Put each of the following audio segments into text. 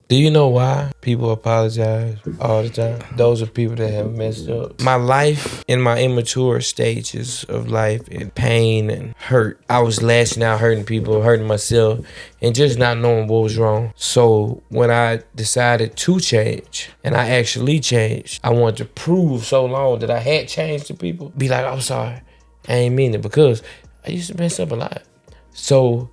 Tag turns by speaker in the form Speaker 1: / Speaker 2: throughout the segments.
Speaker 1: Do you know why people apologize all the time? Those are people that have messed up. My life in my immature stages of life and pain and hurt, I was lashing out, hurting people, hurting myself, and just not knowing what was wrong. So when I decided to change, and I actually changed, I wanted to prove so long that I had changed to people. Be like, I'm sorry, I ain't mean it, because I used to mess up a lot. So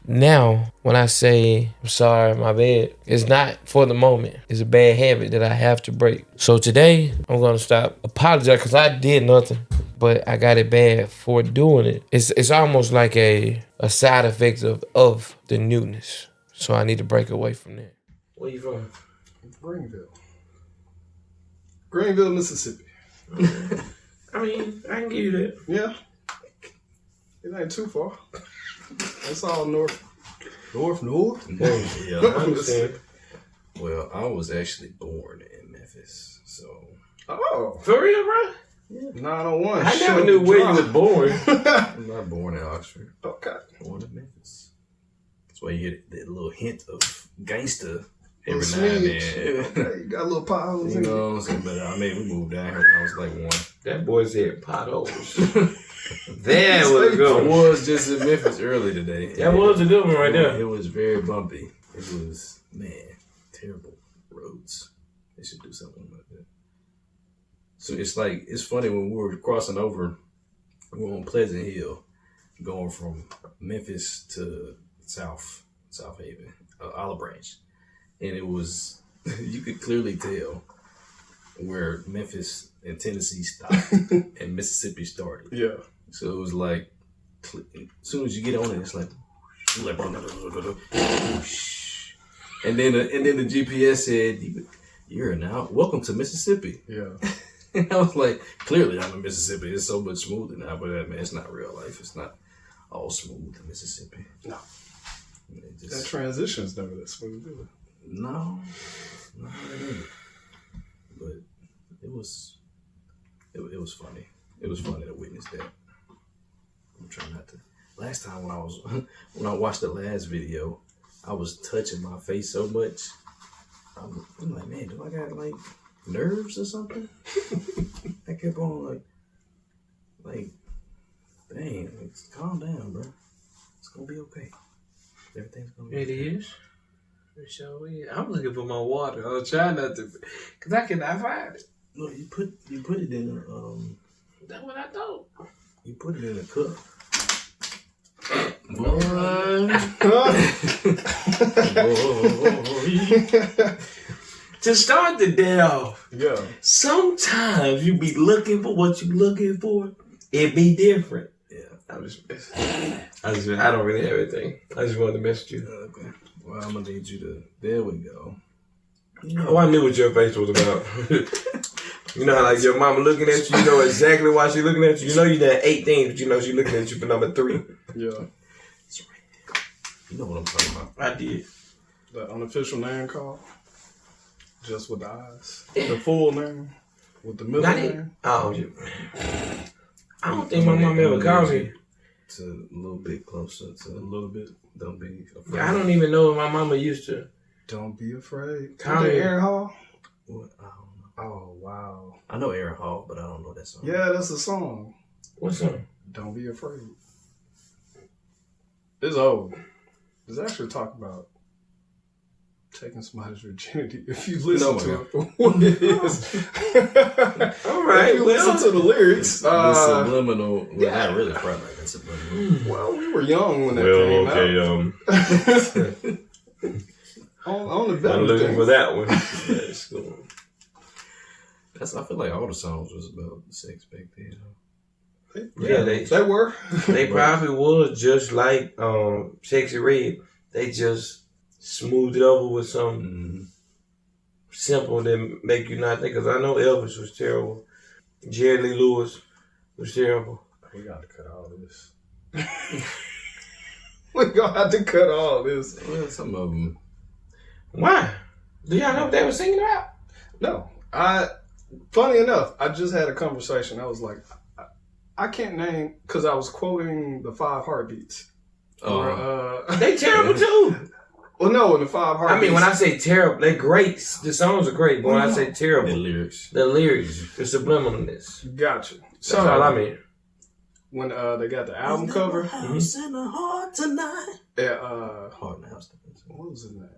Speaker 1: now, when I say, I'm sorry, my bad, it's not for the moment. It's a bad habit that I have to break. So today, I'm gonna stop apologizing because I did nothing, but I got it bad for doing it. It's almost like a side effect of the newness. So I need to break away from that. Where you from?
Speaker 2: Greenville, Mississippi.
Speaker 1: I mean, I can give you that.
Speaker 2: Yeah. It ain't too far. It's all north.
Speaker 3: Yeah,
Speaker 1: I understand.
Speaker 3: Well, I was actually born in Memphis, so.
Speaker 2: Oh.
Speaker 1: For real, bro?
Speaker 2: Yeah. 901.
Speaker 1: I never knew where you was born.
Speaker 3: I'm not born in Oxford.
Speaker 2: Okay.
Speaker 3: Born in Memphis. That's why you get that little hint of gangster every now and then.
Speaker 2: Okay, you got a little potholes
Speaker 3: You
Speaker 2: in
Speaker 3: know what I'm saying? But we moved down here when I was like 1.
Speaker 1: That boy said potholes. That was a good
Speaker 3: I
Speaker 1: one.
Speaker 3: was just in Memphis early today.
Speaker 1: That was a good one right there.
Speaker 3: It was very bumpy. It was, terrible roads. They should do something like that. So it's funny when we were crossing over, we were on Pleasant Hill, going from Memphis to South Haven, Olive Branch. And it was, you could clearly tell where Memphis and Tennessee stopped and Mississippi started.
Speaker 2: Yeah.
Speaker 3: So it was like, as soon as you get on it, it's like, and then the GPS said, "You're now welcome to Mississippi."
Speaker 2: Yeah.
Speaker 3: And I was like, clearly I'm in Mississippi. It's so much smoother now, but man, it's not real life. It's not all smooth in Mississippi.
Speaker 2: No. That transition's never that smooth, is it?
Speaker 3: No, it isn't. But it was funny. It was funny to witness that. I'm trying not to. Last time when I watched the last video, I was touching my face so much. I'm like, man, do I got like nerves or something? I kept on like, dang, calm down, bro. It's gonna be okay. Everything's gonna be okay.
Speaker 1: It is. It sure is. I'm looking for my water. I was trying not to, cause I cannot find it.
Speaker 3: No, you put it in
Speaker 1: That's what I thought.
Speaker 3: you put it in a cup. Boy.
Speaker 1: To start the day off,
Speaker 2: Yeah.
Speaker 1: sometimes you be looking for what you looking for. It be different.
Speaker 3: Yeah.
Speaker 1: I don't really have anything. I just wanted to message you.
Speaker 3: Okay. Well, I'm gonna need you to. There we go.
Speaker 1: Oh, I knew what your face was about. You know how like your mama looking at you, you know exactly why she looking at you. You know you done 8 things, but you know she looking at you for number 3.
Speaker 2: Yeah.
Speaker 3: It's right there. You know what I'm talking about.
Speaker 1: I did.
Speaker 2: The unofficial name call. Just with the eyes. The full name. With the middle name.
Speaker 1: Oh, I don't think my mom ever called me.
Speaker 3: To a little bit closer to
Speaker 2: A little bit.
Speaker 3: Don't be afraid.
Speaker 1: I don't even know if my mama used to.
Speaker 2: Don't be afraid.
Speaker 1: Call me.
Speaker 2: Aaron Hall?
Speaker 3: What? I don't know.
Speaker 2: Oh, wow.
Speaker 3: I know Aaron Hall, but I don't know that song.
Speaker 2: Yeah, that's a song.
Speaker 1: What's up?
Speaker 2: Don't be afraid. It's old. It's actually talking about taking somebody's virginity if you listen to it for what it is.
Speaker 1: All right.
Speaker 2: If you listen to the lyrics.
Speaker 3: The subliminal. Well, not really quite like that subliminal.
Speaker 2: Well, we were young when that came out. On the better
Speaker 1: I'm looking
Speaker 2: things.
Speaker 1: for that one. That's cool.
Speaker 3: I feel like all the songs was about sex back then.
Speaker 1: Yeah,
Speaker 2: they were.
Speaker 1: They probably was just like Sexy Red. They just smoothed it over with something simple that make you not think. Because I know Elvis was terrible. Jerry Lee Lewis was terrible.
Speaker 2: We got to cut all this. We gonna have to cut all this.
Speaker 3: Well, some of them.
Speaker 1: Why? Do y'all know what they were singing about?
Speaker 2: No. Funny enough, I just had a conversation. I was like, I can't name, because I was quoting the 5 Heartbeats.
Speaker 3: Oh.
Speaker 1: They terrible too.
Speaker 2: Well, no, in the 5 heartbeats.
Speaker 1: I mean, when I say terrible, they're great. The songs are great, but when I say terrible,
Speaker 3: the lyrics,
Speaker 1: the subliminalness.
Speaker 2: Gotcha.
Speaker 1: So that's all I mean.
Speaker 2: When they got the album cover,
Speaker 3: house in the heart tonight.
Speaker 2: Yeah,
Speaker 3: Heart in the house.
Speaker 2: What was his name?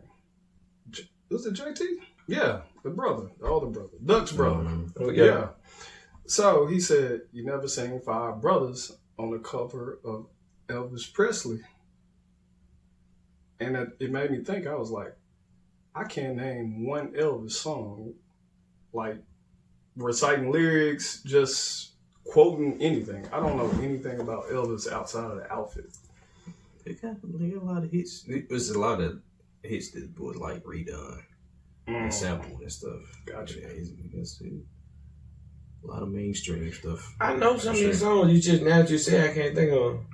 Speaker 2: Was it JT? Yeah, the brother, the older brother, Duck's brother.
Speaker 1: Oh,
Speaker 2: Yeah. So he said, "You never seen 5 brothers on the cover of Elvis Presley," and it made me think. I was like, I can't name one Elvis song, like reciting lyrics, just quoting anything. I don't know anything about Elvis outside of the outfit.
Speaker 3: They got a lot of hits. There's a lot of hits that was like redone and sampled and stuff.
Speaker 2: Gotcha.
Speaker 3: Yeah, he's a lot of mainstream stuff.
Speaker 1: I know some of these songs now that you say I can't think of them.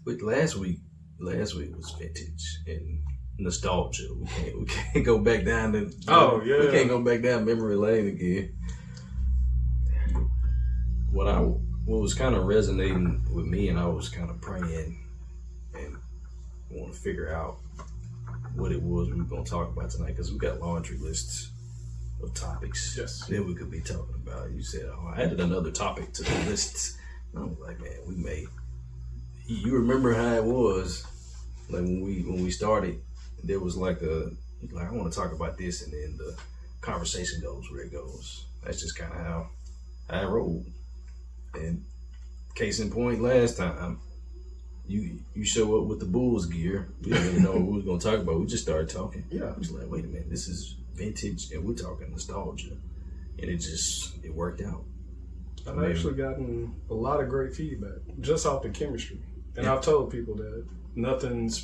Speaker 3: But last week was vintage and nostalgia. We can't go back down to we can't go back down memory lane again. What was kind of resonating with me, and I was kind of praying and want to figure out what it was we were going to talk about tonight, because we got laundry lists of topics that we could be talking about. You said, I added another topic to the list. And I was like, man, you remember how it was, like when we started, there was like I want to talk about this, and then the conversation goes where it goes. That's just kind of how I rolled. And case in point, last time you show up with the Bulls gear. We didn't really know what we was gonna talk about. We just started talking.
Speaker 2: Yeah,
Speaker 3: I was like, wait a minute, this is vintage, and we're talking nostalgia, and it worked out.
Speaker 2: I've actually gotten a lot of great feedback just off the chemistry, and I've told people that nothing's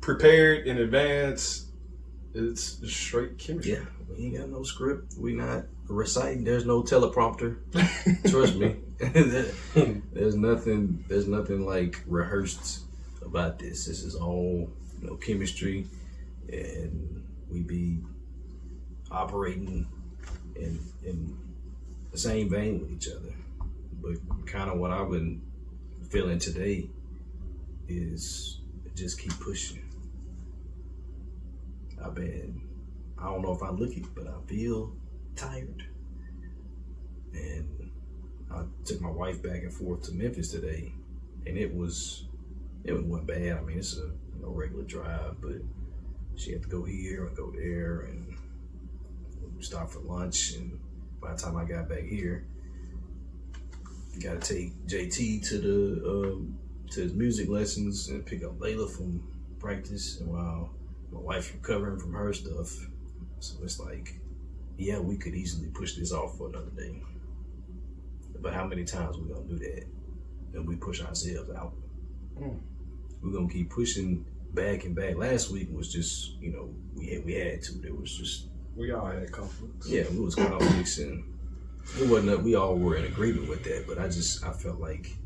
Speaker 2: prepared in advance. It's straight chemistry.
Speaker 3: Yeah, we ain't got no script. We not reciting. There's no teleprompter. Trust me. There's nothing like rehearsed about this. This is all chemistry, and we be operating in the same vein with each other. But kind of what I've been feeling today is just keep pushing. I don't know if I look it, but I feel tired. And I took my wife back and forth to Memphis today, and it wasn't bad. I mean, it's a regular drive, but she had to go here and go there, and we stopped for lunch. And by the time I got back here, got to take JT to his music lessons and pick up Layla from practice, and while my wife's recovering from her stuff. So it's like, yeah, we could easily push this off for another day. But how many times we gonna do that? And we push ourselves out. We're gonna keep pushing back and back. Last week was just, we had to. There was just,
Speaker 2: we all had conflicts.
Speaker 3: Yeah, it was conflicts, and it wasn't. We all were in agreement with that. But I felt like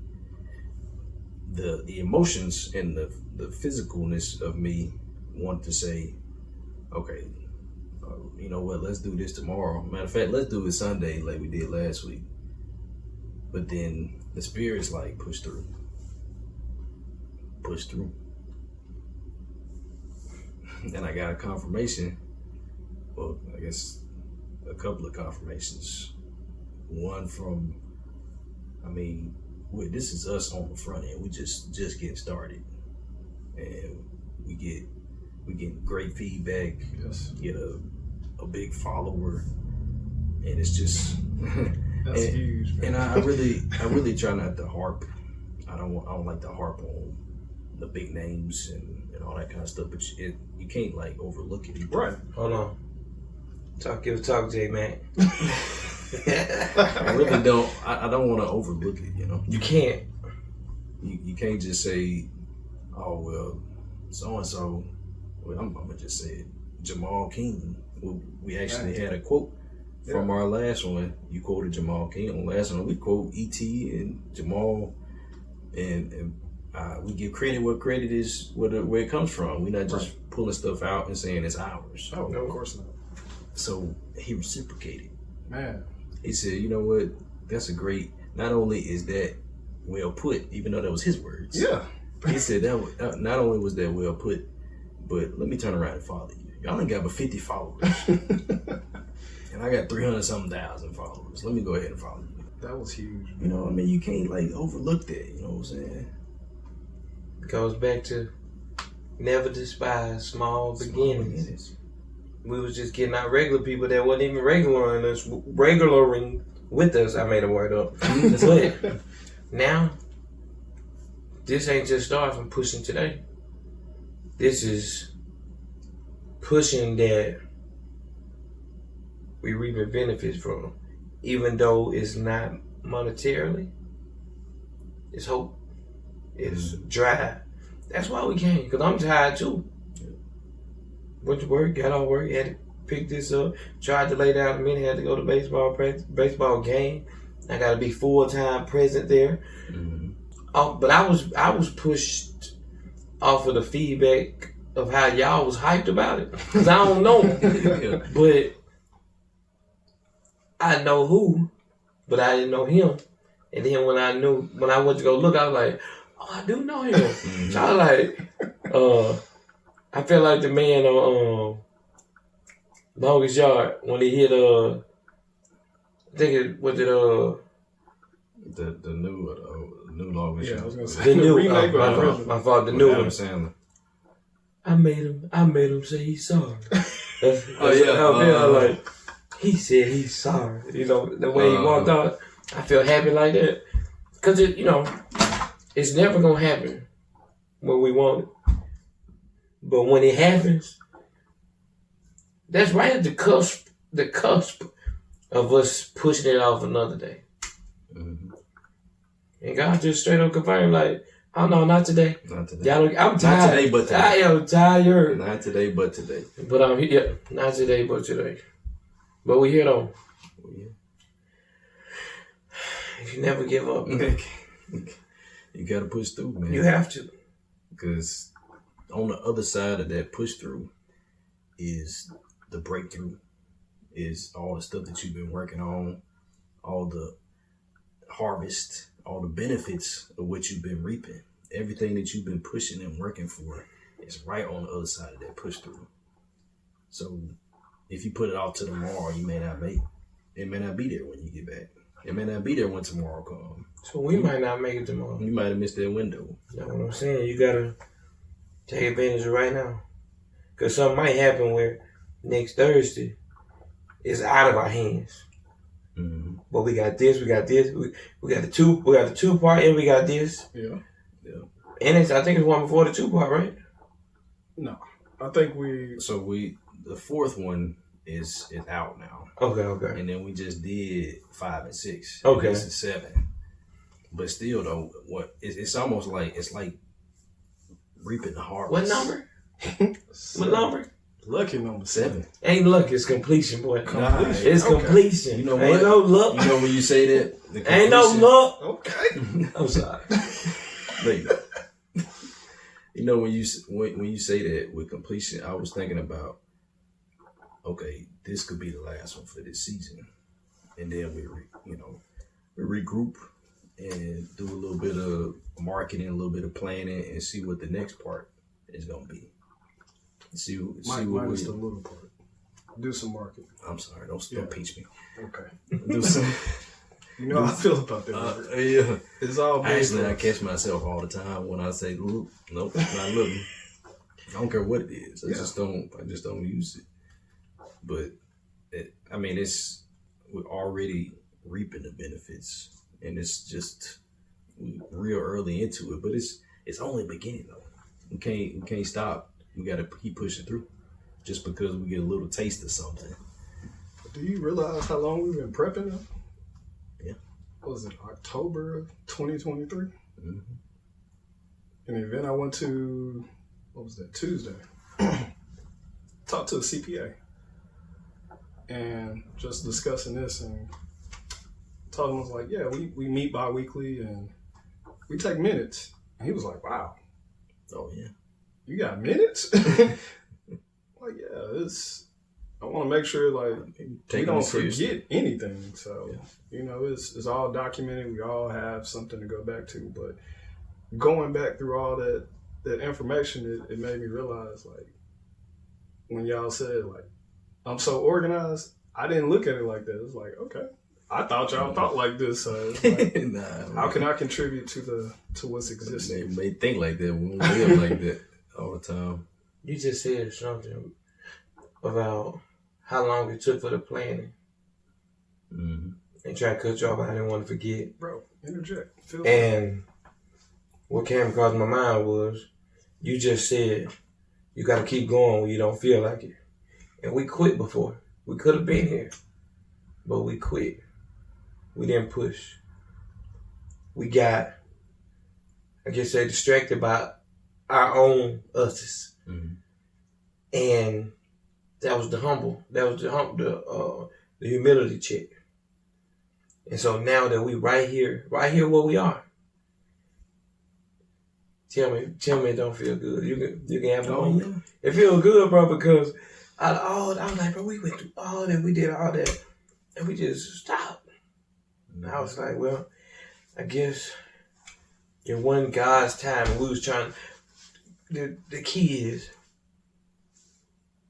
Speaker 3: the emotions and the physicalness of me wanted to say, okay, you know what, let's do this tomorrow. Matter of fact, let's do it Sunday like we did last week. But then the spirit's like, push through. And I got a confirmation, well, I guess a couple of confirmations. One from, this is us on the front end. We just getting started. And we get great feedback.
Speaker 2: Yes.
Speaker 3: Get a big follower, and it's just
Speaker 2: that's huge. Man.
Speaker 3: And I really try not to harp. I don't like to harp on the big names and all that kind of stuff. But you can't like overlook it.
Speaker 2: Right.
Speaker 1: Hold on. Talk, J man.
Speaker 3: I really don't. I don't want to overlook it.
Speaker 1: You can't.
Speaker 3: You can't just say, oh well, so and so. Well, I'm gonna just say it. Jamal King. We actually had a quote from our last one. You quoted Jamal King on the last one. We quote E.T. and Jamal, and we give credit where credit is, where it comes from. We're not just pulling stuff out and saying it's ours.
Speaker 2: Oh, no, of course not.
Speaker 3: So he reciprocated.
Speaker 2: Man.
Speaker 3: He said, you know what? That's a great. Not only is that well put, even though that was his words.
Speaker 2: Yeah.
Speaker 3: He said that not only was that well put, but let me turn around and follow you. Y'all ain't got but 50 followers. And I got 300-something thousand followers. Let me go ahead and follow you.
Speaker 2: That was huge.
Speaker 3: You know, I mean, you can't like overlook that. You know what I'm saying?
Speaker 1: It goes back to never despise small beginnings. We was just getting our regular people that wasn't even regularing with us. I made a word up. But now, this ain't just starting from pushing today. This is pushing that we reaping benefits from, even though it's not monetarily. It's hope. It's drive. That's why we came, because I'm tired too. Went to work, got off work, had to pick this up, tried to lay down a minute, had to go to baseball game. I got to be full-time present there. But I was pushed off of the feedback of how y'all was hyped about it, because I don't know. But I know who, but I didn't know him. And then when I went to go look, I was like, oh, I do know him. So I was like, I felt like the man on Longest Yard when he hit I think it was it
Speaker 3: the new Longest Yard.
Speaker 2: I was gonna say
Speaker 1: the new
Speaker 2: remake
Speaker 1: my fault, the new one.
Speaker 3: Sandler.
Speaker 1: I made him say he's sorry. That's
Speaker 3: yeah.
Speaker 1: Like he said he's sorry. You know, the way he walked out, I felt happy like that. Cause it's never gonna happen when we want it. But when it happens, that's right at the cusp of us pushing it off another day. And God just straight up confirmed, like, oh no, not today.
Speaker 3: Not today.
Speaker 1: I'm tired.
Speaker 3: Not today, but today.
Speaker 1: I am tired.
Speaker 3: Not today, but today.
Speaker 1: But I'm here. Not today, but today. But we here though.
Speaker 3: Yeah.
Speaker 1: You never give up.
Speaker 3: You gotta push through, man.
Speaker 1: You have to.
Speaker 3: Because on the other side of that push through is the breakthrough, is all the stuff that you've been working on, all the harvest, all the benefits of what you've been reaping. Everything that you've been pushing and working for is right on the other side of that push through. So if you put it off to tomorrow, you may not make it. It may not be there when you get back. It may not be there when tomorrow comes.
Speaker 1: So we might not make it tomorrow.
Speaker 3: You might have missed that window.
Speaker 1: That's what I'm saying. You gotta take advantage of right now. Because something might happen where next Thursday it's out of our hands. But we got this, we got the two part, and we got this.
Speaker 2: Yeah.
Speaker 1: And I think it's one before the 2 part, right?
Speaker 2: No. I think
Speaker 3: the fourth one is out now.
Speaker 1: Okay.
Speaker 3: And then we just did 5 and 6.
Speaker 1: Okay.
Speaker 3: This is 7. But still though, it's almost like reaping the harvest.
Speaker 1: What number? What number?
Speaker 2: Lucky number 7.
Speaker 1: Ain't luck, it's completion, boy.
Speaker 2: Completion.
Speaker 1: It's completion.
Speaker 3: You know
Speaker 1: Ain't
Speaker 3: what?
Speaker 1: no luck.
Speaker 3: You know when you say that?
Speaker 1: Ain't no luck.
Speaker 2: Okay.
Speaker 1: I'm sorry.
Speaker 3: You know when you say that with completion, I was thinking about, okay, this could be the last one for this season, and then we regroup and do a little bit of marketing, a little bit of planning, and see what the next part is gonna be. See what
Speaker 2: minus the little part. Do some marketing.
Speaker 3: I'm sorry, don't pinch me.
Speaker 2: Okay.
Speaker 3: Do some.
Speaker 2: You know how I feel about that.
Speaker 3: Yeah.
Speaker 2: It's all
Speaker 3: Actually, I catch myself all the time when I say, "Look, nope, not looking." I don't care what it is. I just don't use it. But we're already reaping the benefits, and it's just real early into it. But it's only beginning though. We can't stop. We got to keep pushing through, just because we get a little taste of something.
Speaker 2: Do you realize how long we've been prepping now?
Speaker 3: Yeah.
Speaker 2: What was it, October of 2023?
Speaker 3: Mm-hmm.
Speaker 2: An event I went to, what was that, Tuesday. Talked to a CPA. And just discussing this, and told him, I was like, yeah, we meet bi-weekly and we take minutes. And he was like, wow.
Speaker 3: Oh, yeah. You
Speaker 2: got minutes? Like, yeah, I want to make sure, like, we don't forget anything. So, it's all documented. We all have something to go back to. But going back through all that that information, it made me realize, like, when y'all said, like, I'm so organized, I didn't look at it like that. It's like, okay, I thought y'all thought like this. So it's like, how can I contribute to what's existing?
Speaker 3: They may think like that. We don't live like that all the time.
Speaker 1: You just said something about how long it took for the planning.
Speaker 3: Mm-hmm.
Speaker 1: And try to cut you off. I didn't want to forget.
Speaker 2: Bro, interject.
Speaker 1: And what came across my mind was, you just said you got to keep going when you don't feel like it. And we quit before. We could have been here, but we quit. We didn't push. We got, I guess, distracted by our own uses.
Speaker 3: Mm-hmm.
Speaker 1: And that was the humility check. And so now that we right here where we are, tell me it don't feel good. You can have a moment. It feels good, bro, because I was like, bro, we went through all that, we did all that, and we just stopped. And I was like, well, I guess it wasn't God's time, and we was trying. The key is,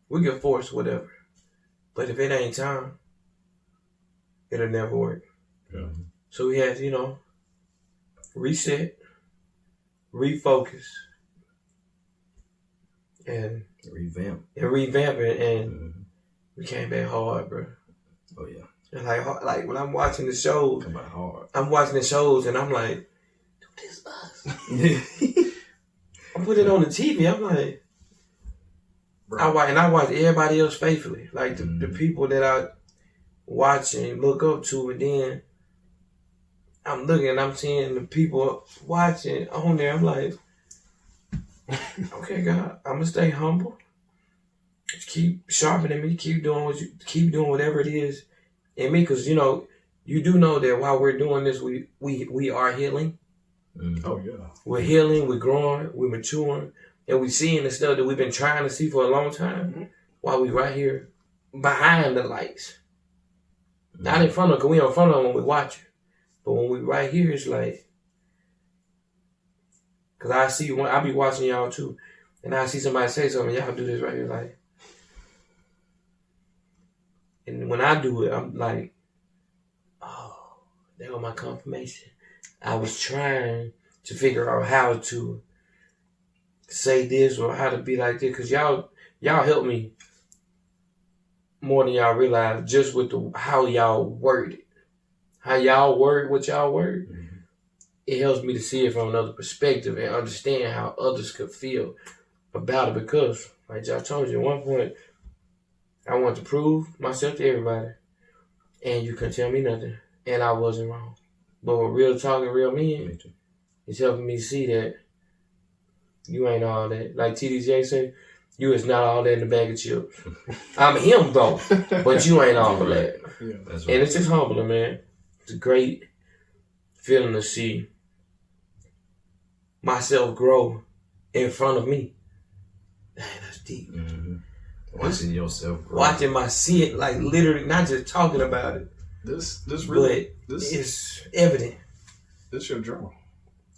Speaker 1: we can force whatever, but if it ain't time, it'll never work.
Speaker 3: Yeah.
Speaker 1: So we had to, reset, refocus, and revamp it, and we came back hard, bro.
Speaker 3: Oh yeah.
Speaker 1: And like when I'm watching the shows,
Speaker 3: hard.
Speaker 1: I'm watching the shows, and I'm like, dude, this is us. I put it on the TV. I'm like, I watch everybody else faithfully, like the people that I watch and look up to, and then I'm looking and I'm seeing the people watching on there. I'm like, okay, God, I'm gonna stay humble. Just keep sharpening me. Keep doing whatever it is in me, because you do know that while we're doing this, we are healing.
Speaker 3: Mm-hmm.
Speaker 2: Oh yeah,
Speaker 1: we're healing, we're growing, we're maturing, and we're seeing the stuff that we've been trying to see for a long time. While we right here behind the lights, not in front of, because we in front of them when we watch it. But when we right here, it's like, because I be watching y'all too, and I see somebody say something, y'all do this right here, like, and when I do it, I'm like, oh, there go my confirmation. I was trying to figure out how to say this or how to be like this, because y'all help me more than y'all realize, just with how y'all word it. How y'all word what y'all word, it helps me to see it from another perspective and understand how others could feel about it. Because, like I told you, at one point, I wanted to prove myself to everybody, and you couldn't tell me nothing, and I wasn't wrong. But with real talk and real men, it's helping me see that you ain't all that. Like TDJ say, you is not all that in the bag of chips. I'm him though, but you ain't all that.
Speaker 2: Yeah,
Speaker 3: that's
Speaker 1: right. And it's just humbling, man. It's a great feeling to see myself grow in front of me. Man, that's deep.
Speaker 3: Mm-hmm. Watching yourself grow.
Speaker 1: Watching see it, like literally, not just talking about it.
Speaker 2: This
Speaker 1: it's evident.
Speaker 2: This is your journal.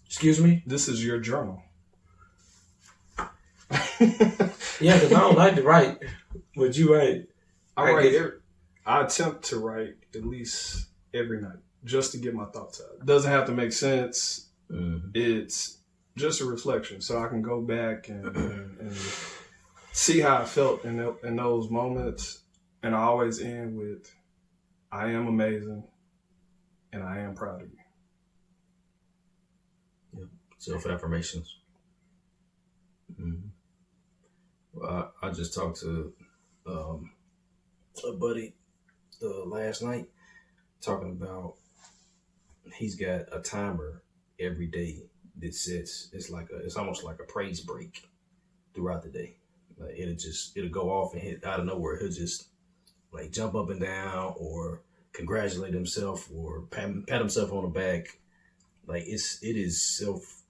Speaker 1: Excuse me?
Speaker 2: This is your journal.
Speaker 1: Yeah, because I don't like to write, but you write.
Speaker 2: I attempt to write at least every night just to get my thoughts out. It doesn't have to make sense.
Speaker 3: Mm-hmm.
Speaker 2: It's just a reflection, so I can go back and see how I felt in those moments. And I always end with, I am amazing, and I am proud of you.
Speaker 3: Yep. Self-affirmations. Mm-hmm. Well, I just talked to a buddy last night, talking about he's got a timer every day that sets. It's almost like a praise break throughout the day. Like it'll go off and hit out of nowhere. He'll just like jump up and down or congratulate himself or pat himself on the back. Like it is self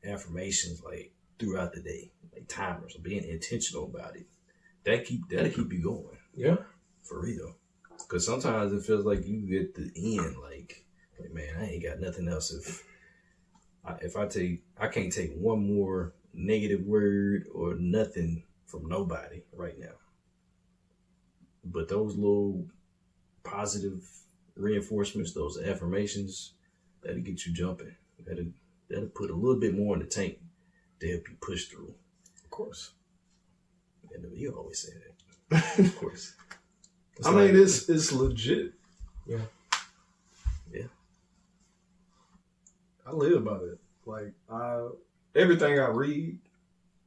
Speaker 3: affirmations like throughout the day, like timers, being intentional about it. That'll keep you going.
Speaker 1: Yeah,
Speaker 3: for real. Because sometimes it feels like you at the end, like man, I ain't got nothing else. If I can't take one more negative word or nothing from nobody right now. But those little positive reinforcements, those affirmations, that'll get you jumping. That'll put a little bit more in the tank to help you push through.
Speaker 2: Of course.
Speaker 3: And you always say that. Of course.
Speaker 2: I mean, it's legit.
Speaker 1: Yeah.
Speaker 3: Yeah.
Speaker 2: I live by it. Like, everything I read,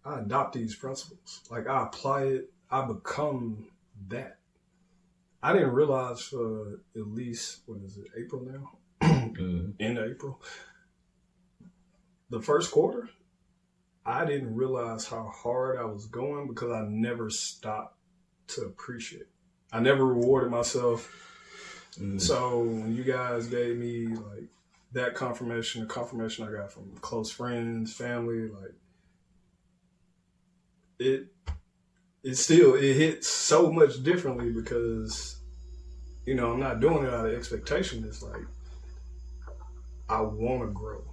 Speaker 2: I adopt these principles. Like, I apply it. I become that. I didn't realize for at least, April now? End of April. The first quarter, I didn't realize how hard I was going because I never stopped to appreciate. I never rewarded myself. So when you guys gave me like that confirmation, the confirmation I got from close friends, family, like it hits so much differently because, you know, I'm not doing it out of expectation. It's like, I want to grow.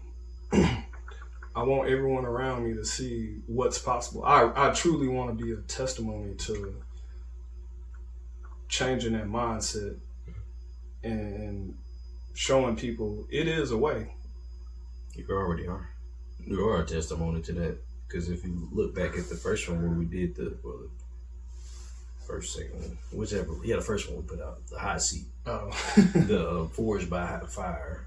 Speaker 2: I want everyone around me to see what's possible. I truly want to be a testimony to changing that mindset and showing people it is a way.
Speaker 3: You already are. You are a testimony to that. Because if you look back at the first one where we did the second one, whichever, the first one we put out, the hot seat, the Forged by Fire,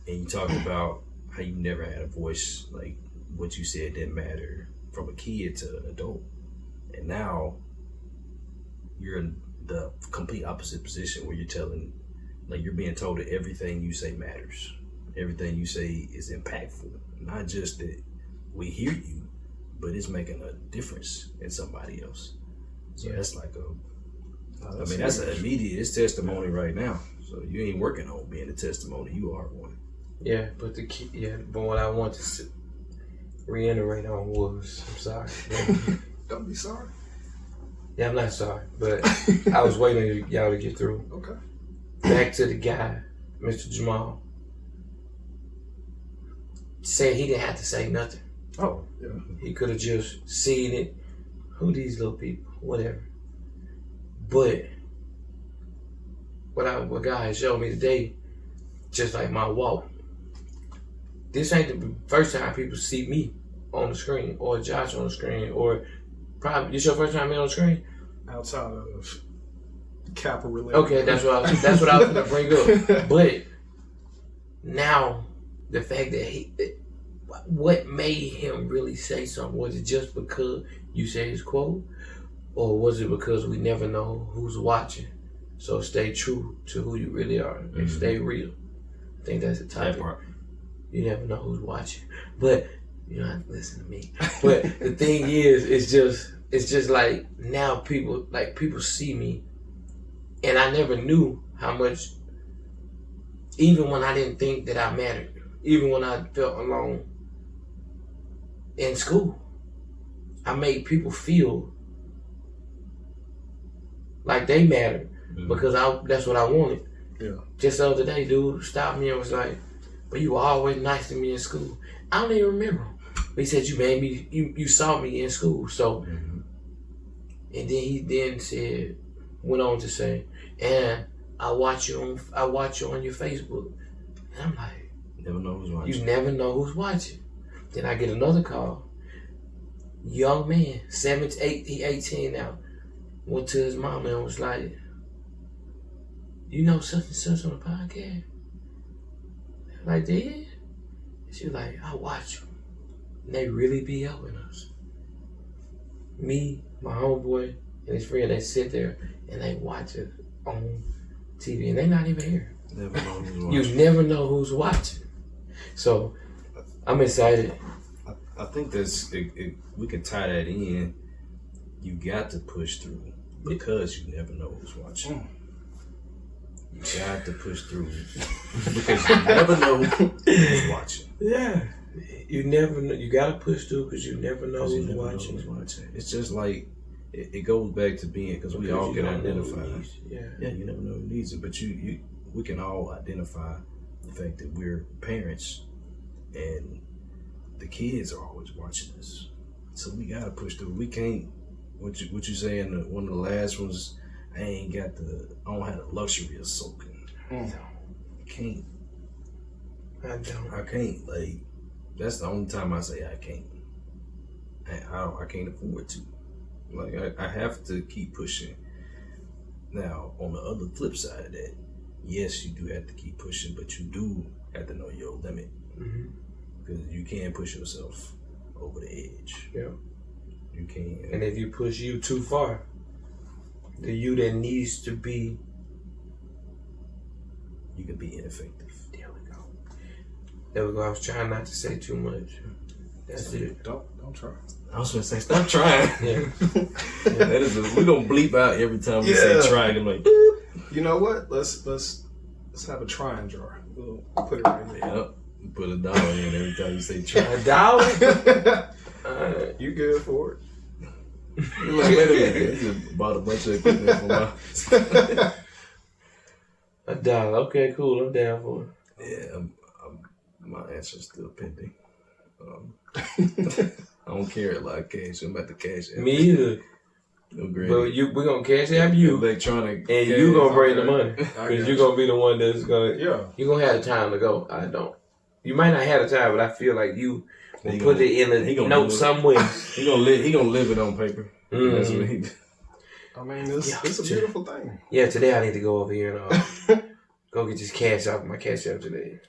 Speaker 3: and you talked about how you never had a voice, like what you said didn't matter from a kid to an adult, and now you're in the complete opposite position where you're being told that everything you say matters, everything you say is impactful, not just that we hear you, but it's making a difference in somebody else. So that's like that's an immediate testimony right now. So you ain't working on being a testimony, you are one.
Speaker 1: Yeah, but but what I want to reiterate on was, I'm sorry.
Speaker 2: Don't be sorry.
Speaker 1: Yeah, I'm not sorry, but I was waiting on y'all to get through.
Speaker 2: Okay.
Speaker 1: Back to the guy, Mr. Jamal, said he didn't have to say nothing.
Speaker 2: Oh, yeah.
Speaker 1: He could have just seen it. Who these little people? Whatever. But what God has showed me today, just like my walk, this ain't the first time people see me on the screen or Josh on the screen, or probably this your first time being on the screen?
Speaker 2: Outside of Kappa related.
Speaker 1: Okay, that's what I was gonna bring up. But now the fact that what made him really say something? Was it just because you said his quote? Or was it because we never know who's watching? So stay true to who you really are and stay real. I think that's the topic. You never know who's watching. But you don't have to listen to me. But the thing is, it's just like now people see me, and I never knew how much, even when I didn't think that I mattered, even when I felt alone in school, I made people feel like they mattered because that's what I wanted.
Speaker 2: Yeah.
Speaker 1: Just the other day, dude stopped me and was like, "But you were always nice to me in school." I don't even remember. But he said, you saw me in school. So, and then he went on to say, and I watch you on your Facebook. And I'm like,
Speaker 3: never know who's watching.
Speaker 1: You never know who's watching. Then I get another call. Young man, 18 now, went to his mama and was like, "You know such and such on the podcast?" Like, "Did?" She was like, "I watch them. And they really be helping us." Me, my homeboy, and his friend, they sit there and they watch it on TV, and they not even here.
Speaker 3: Never know who's watching.
Speaker 1: You never know who's watching. So, I'm excited.
Speaker 3: I think we can tie that in. You got to push through because you never know who's watching. You got to push through because you never know who's watching.
Speaker 1: Yeah. You never know. You got to push through because you never know who's watching.
Speaker 3: It's just like, it goes back to being, because we all can identify. Yeah, you never know who needs it. But we can all identify the fact that we're parents, and the kids are always watching us, so we gotta push through. We can't. What you saying? One of the last ones. I don't have the luxury of soaking. I can't. I can't. Like, that's the only time I say I can't. I can't afford to. Like, I have to keep pushing. Now, on the other flip side of that, yes, you do have to keep pushing, but you do have to know your limit. Because you can't push yourself over the edge.
Speaker 1: Yeah.
Speaker 3: You can't.
Speaker 1: And if you push you too far, the you that needs to be,
Speaker 3: you can be ineffective.
Speaker 1: There we go. There we go. I was trying not to say too much. That's it.
Speaker 2: Don't try.
Speaker 3: I was gonna say, stop trying.
Speaker 1: Yeah.
Speaker 3: We're gonna bleep out every time we say try. I'm like,
Speaker 2: you know what? Let's have a trying jar. We'll put it right there.
Speaker 3: Yep. Put $1 in every time you say try.
Speaker 1: $1?
Speaker 3: You good for it? You're like, wait a minute. You just bought a bunch of equipment for my.
Speaker 1: $1. Okay, cool. I'm down for it.
Speaker 3: Yeah, my answer's still pending. I don't carry a lot of cash. I'm about to cash out.
Speaker 1: Me either.
Speaker 3: No great.
Speaker 1: But we're gonna cash out you.
Speaker 3: Electronic.
Speaker 1: And you gonna bring the money. Because you're gonna be the one that's gonna.
Speaker 2: Yeah.
Speaker 1: You're gonna have the time to go. I don't. You might not have the time, but I feel like you will put it in a note somewhere.
Speaker 3: He gonna live it on paper. That's what he.
Speaker 2: I mean, it's a beautiful thing.
Speaker 1: Yeah, today I need to go over here and go get this cash out of my cash app today.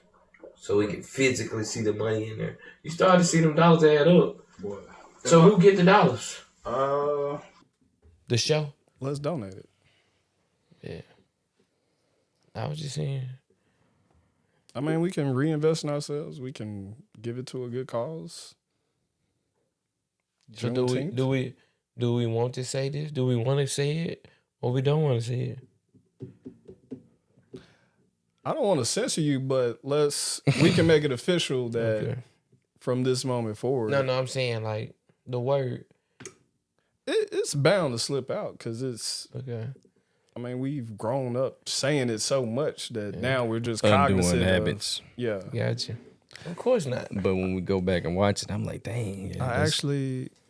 Speaker 1: So we can physically see the money in there. You start to see them dollars add up.
Speaker 2: Boy.
Speaker 1: So who get the dollars?
Speaker 2: The
Speaker 1: show?
Speaker 2: Let's donate it.
Speaker 1: Yeah. I was just saying.
Speaker 2: I mean, we can reinvest in ourselves. We can give it to a good cause.
Speaker 1: So do we want to say this? Do we want to say it, or we don't want to say it?
Speaker 2: I don't want to censor you, but we can make it official that from this moment forward.
Speaker 1: No, I'm saying like the word.
Speaker 2: It's bound to slip out because it's.
Speaker 1: Okay.
Speaker 2: I mean, we've grown up saying it so much that now we're just cognizant
Speaker 4: undoing habits.
Speaker 2: Yeah.
Speaker 1: Gotcha. Of course not.
Speaker 4: But when we go back and watch it, I'm like, dang. Yeah,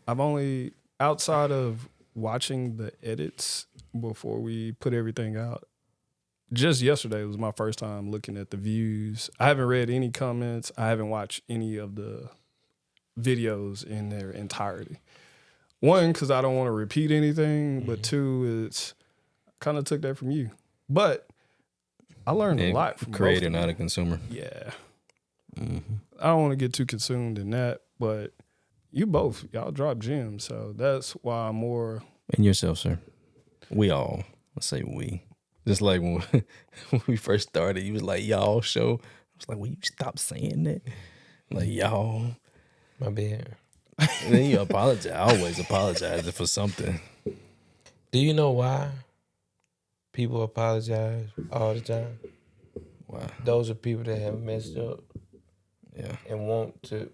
Speaker 2: I've only, outside of watching the edits before we put everything out, just yesterday was my first time looking at the views. I haven't read any comments. I haven't watched any of the videos in their entirety. One, because I don't want to repeat anything, but two, it's kind of took that from you. But I learned a lot from
Speaker 4: creator, not a consumer.
Speaker 2: Yeah. Mm-hmm. I don't want to get too consumed in that, but y'all drop gems, so that's why I'm more.
Speaker 4: And yourself, sir. We all. Let's say we. Just like when we first started, you was like, y'all show. I was like, will you stop saying that? Like, y'all.
Speaker 1: My bad.
Speaker 4: And then you apologize. I always apologize for something.
Speaker 1: Do you know why people apologize all the time?
Speaker 4: Why?
Speaker 1: Those are people that have messed up.
Speaker 4: Yeah.
Speaker 1: And want to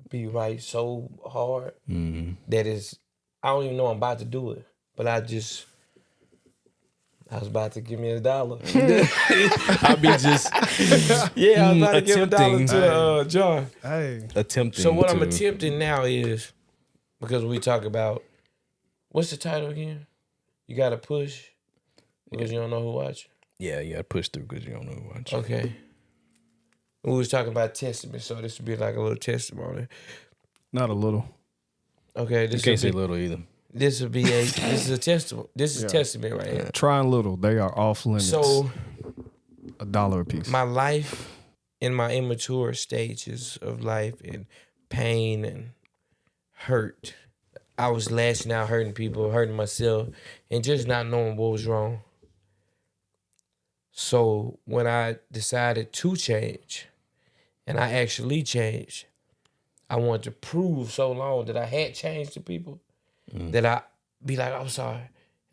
Speaker 1: be right so hard that I don't even know I'm about to do it, but I was about to give me $1.
Speaker 4: I'll be just
Speaker 1: I was about to give $1 to John.
Speaker 2: Hey,
Speaker 4: attempting.
Speaker 1: So what I'm attempting now is, because we talk about, what's the title again? You got to push because you don't know who watching.
Speaker 4: Yeah, you got to push through because you don't know who watching.
Speaker 1: Okay. We was talking about testament, so this would be like a little testimony.
Speaker 2: Not a little.
Speaker 1: Okay,
Speaker 4: You can't say little either.
Speaker 1: This would be this is a testament. This is testament right here.
Speaker 2: Trying little, they are off limits.
Speaker 1: So
Speaker 2: $1 a piece.
Speaker 1: my life in my immature stages of life and pain and hurt, I was lashing out, hurting people, hurting myself, and just not knowing what was wrong. So when I decided to change, and I actually changed, I wanted to prove so long that I had changed to people that I be like, I'm sorry,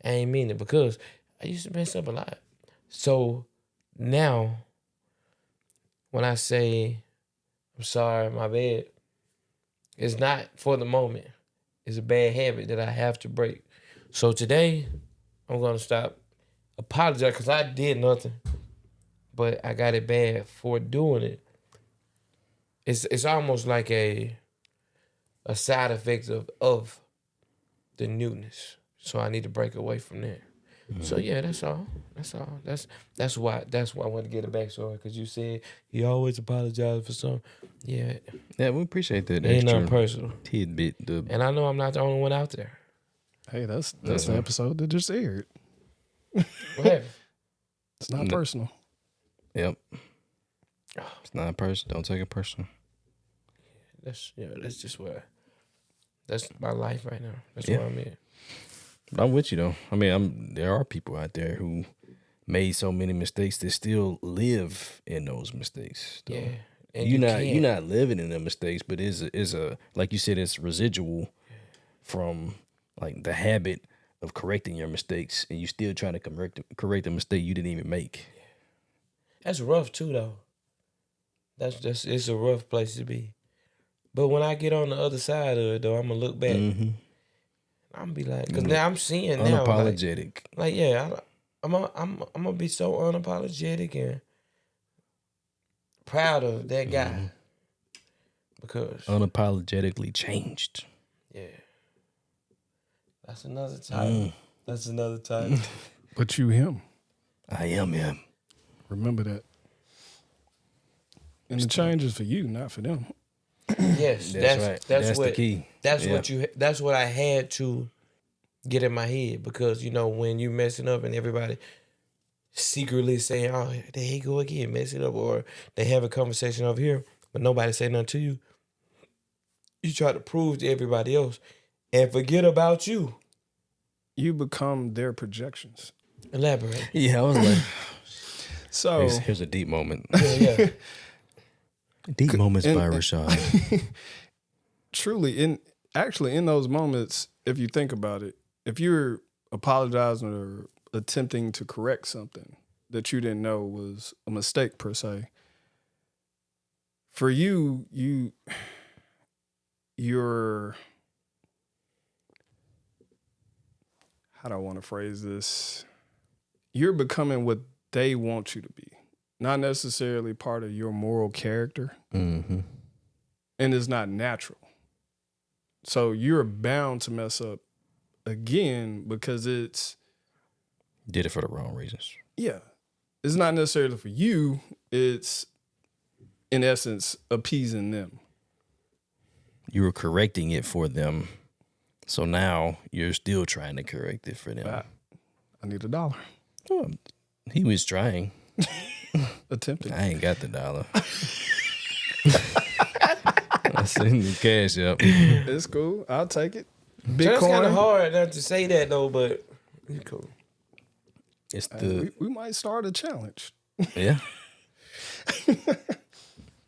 Speaker 1: I ain't mean it, because I used to mess up a lot. So now, when I say I'm sorry, my bad, it's not for the moment. It's a bad habit that I have to break. So today, I'm gonna stop apologizing because I did nothing, but I got it bad for doing it. it's almost like a side effect of the newness. So I need to break away from that. So yeah, that's all. That's why I wanted to get a backstory, because you said he always apologized for something. Yeah,
Speaker 4: Yeah, we appreciate that
Speaker 1: it ain't
Speaker 4: extra
Speaker 1: nothing personal.
Speaker 4: tidbit.
Speaker 1: And I know I'm not the only one out there.
Speaker 2: Hey, that's the episode that just aired.
Speaker 1: What happened?
Speaker 2: It's not personal.
Speaker 4: Yep. It's not personal. Don't take it personal.
Speaker 1: That's just that's my life right now. That's
Speaker 4: Yeah.
Speaker 1: where I'm at.
Speaker 4: I'm with you though. I mean, there are people out there who made so many mistakes that still live in those mistakes. Though.
Speaker 1: Yeah. And
Speaker 4: you're not living in the mistakes, but is a like you said, it's residual from like the habit of correcting your mistakes, and you still trying to correct a mistake you didn't even make.
Speaker 1: That's rough too, though. It's a rough place to be. But when I get on the other side of it, though, I'm gonna look back.
Speaker 4: Mm-hmm.
Speaker 1: I'm gonna be like, because now I'm seeing now,
Speaker 4: Unapologetic.
Speaker 1: like yeah, I'm gonna be so unapologetic and proud of that guy, because
Speaker 4: Unapologetically changed.
Speaker 1: yeah, that's another time. That's another time.
Speaker 2: But you him.
Speaker 4: I am him.
Speaker 2: Remember that. And the change is for you, not for them.
Speaker 1: Yes,
Speaker 4: That's right. That's
Speaker 1: what
Speaker 4: the key.
Speaker 1: That's
Speaker 4: Yeah.
Speaker 1: That's what I had to get in my head, because when you messing up and everybody secretly saying, "Oh, there he go again, messing up," or they have a conversation over here, but nobody say nothing to you. You try to prove to everybody else and forget about you.
Speaker 2: You become their projections.
Speaker 1: Elaborate.
Speaker 4: Yeah, I was like,
Speaker 2: So
Speaker 4: here's a deep moment.
Speaker 1: Yeah.
Speaker 4: Deep moments by Rashad.
Speaker 2: truly, in those moments, if you think about it, if you're apologizing or attempting to correct something that you didn't know was a mistake per se, for you're how do I want to phrase this? You're becoming what they want you to be, not necessarily part of your moral character,
Speaker 4: Mm-hmm.
Speaker 2: and it's not natural. So you're bound to mess up again because it's
Speaker 4: Did it for the wrong reasons.
Speaker 2: it's not necessarily for you. It's in essence appeasing them.
Speaker 4: You were correcting it for them, so now you're still trying to correct it for them.
Speaker 2: I need $1.
Speaker 4: Well, he was trying.
Speaker 2: Attempting.
Speaker 4: I ain't got the $1. I send the cash up.
Speaker 2: It's cool. I'll take it.
Speaker 1: It's kind of
Speaker 2: Bitcoin.
Speaker 1: hard not to say that though, but it's cool.
Speaker 4: It's
Speaker 2: Hey,
Speaker 4: the
Speaker 2: we might start a challenge.
Speaker 4: yeah.